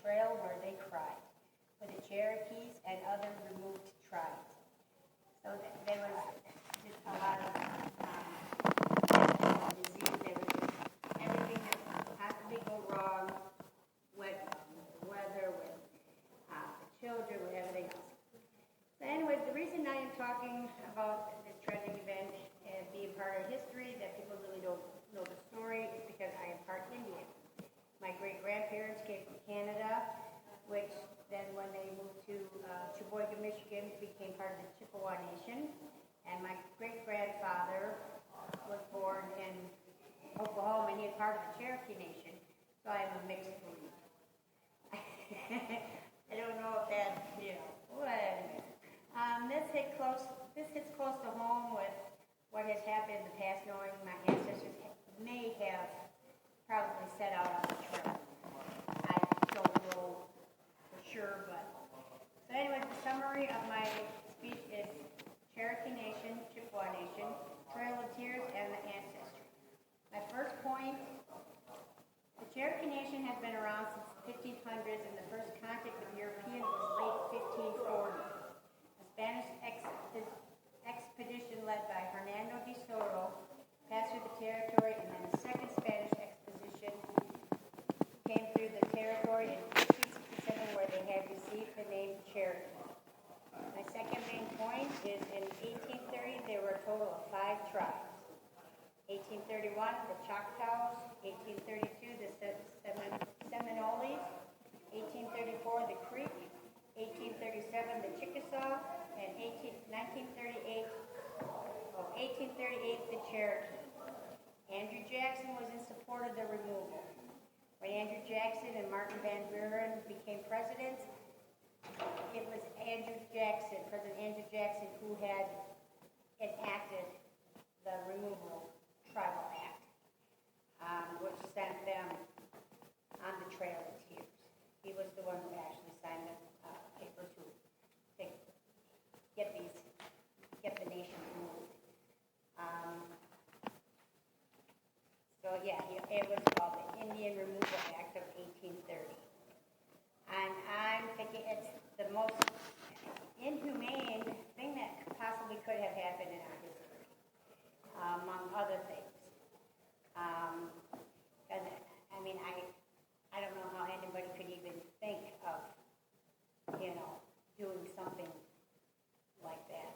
trail where they cried for the Cherokees and other removed tribes. So there was just a lot of disease. There was just everything that could possibly go wrong with the weather, with the children, with everything else. So anyways, the reason I am talking about this tragic event and being part of history that people really don't know the story is because I am part Indian. My great-grandparents came from Canada, which then when they moved to Sheboygan, Michigan, became part of the Chippewa Nation. And my great-grandfather was born in Oklahoma, and he was part of the Cherokee Nation. So I am a mixed breed. I don't know if that, whatever. This hits close to home with what has happened in the past, knowing my ancestors may have probably set out on the trail. I don't know for sure, but so anyway, the summary of my speech is Cherokee Nation, Chippewa Nation, Trail of Tears, and the ancestry. My first point: the Cherokee Nation has been around since the 1500s, and the first contact with Europeans was late 1540. A Spanish expedition led by Hernando de Soto passed through the territory, and then the second Spanish expedition came through the territory in 1567, where they had received the name Cherokee. My second main point is in 1830 there were a total of 5 tribes. 1831, the Choctaws. 1832, the Seminoles. 1834, the Creek. 1837, the Chickasaw. And 1838, the Cherokee. Andrew Jackson was in support of the removal. When Andrew Jackson and Martin Van Buren became presidents, it was President Andrew Jackson, who had enacted the Removal Tribal Act, which sent them on the Trail of Tears. He was the one who actually signed the paper to get the nation removed. It was called the Indian Removal Act of 1830. And I'm thinking it's the most inhumane thing that possibly could have happened in our history, among other things. Because, I don't know how anybody could even think of, doing something like that.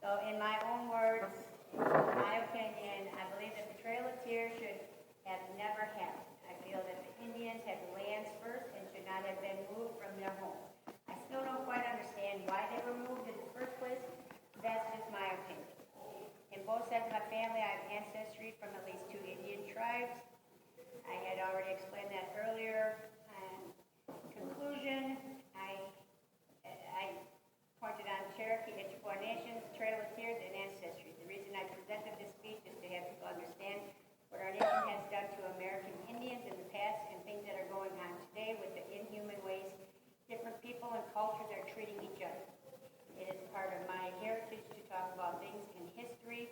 So in my own words, my opinion, I believe that the Trail of Tears should have never happened. I feel that the Indians had lands first and should not have been moved from their homes. I still don't quite understand why they were moved in the first place. That's just my opinion. In both sides of my family, I have ancestry from at least 2 Indian tribes. I had already explained that earlier. Conclusion, I pointed on Cherokee and Chippewa Nations, Trail of Tears, and ancestry. The reason I presented this speech is to have people understand what our nation has done to American Indians in the past and things that are going on today with the inhuman ways different people and cultures are treating each other. It is part of my heritage to talk about things in history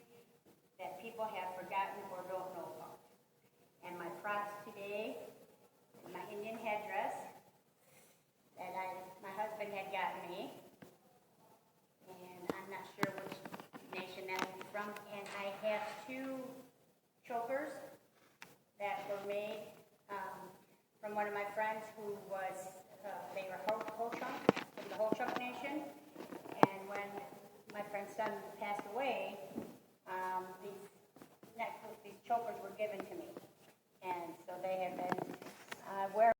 that people have forgotten or don't know about. And my props today, my Indian headdress that my husband had gotten me, and I'm not sure which nation that is from, and I have 2 chokers that were made from one of my friends who was, they were Ho-Chunk, from the Ho-Chunk Nation, and when my friend's son passed away, these chokers were given to me, and so they have been wearing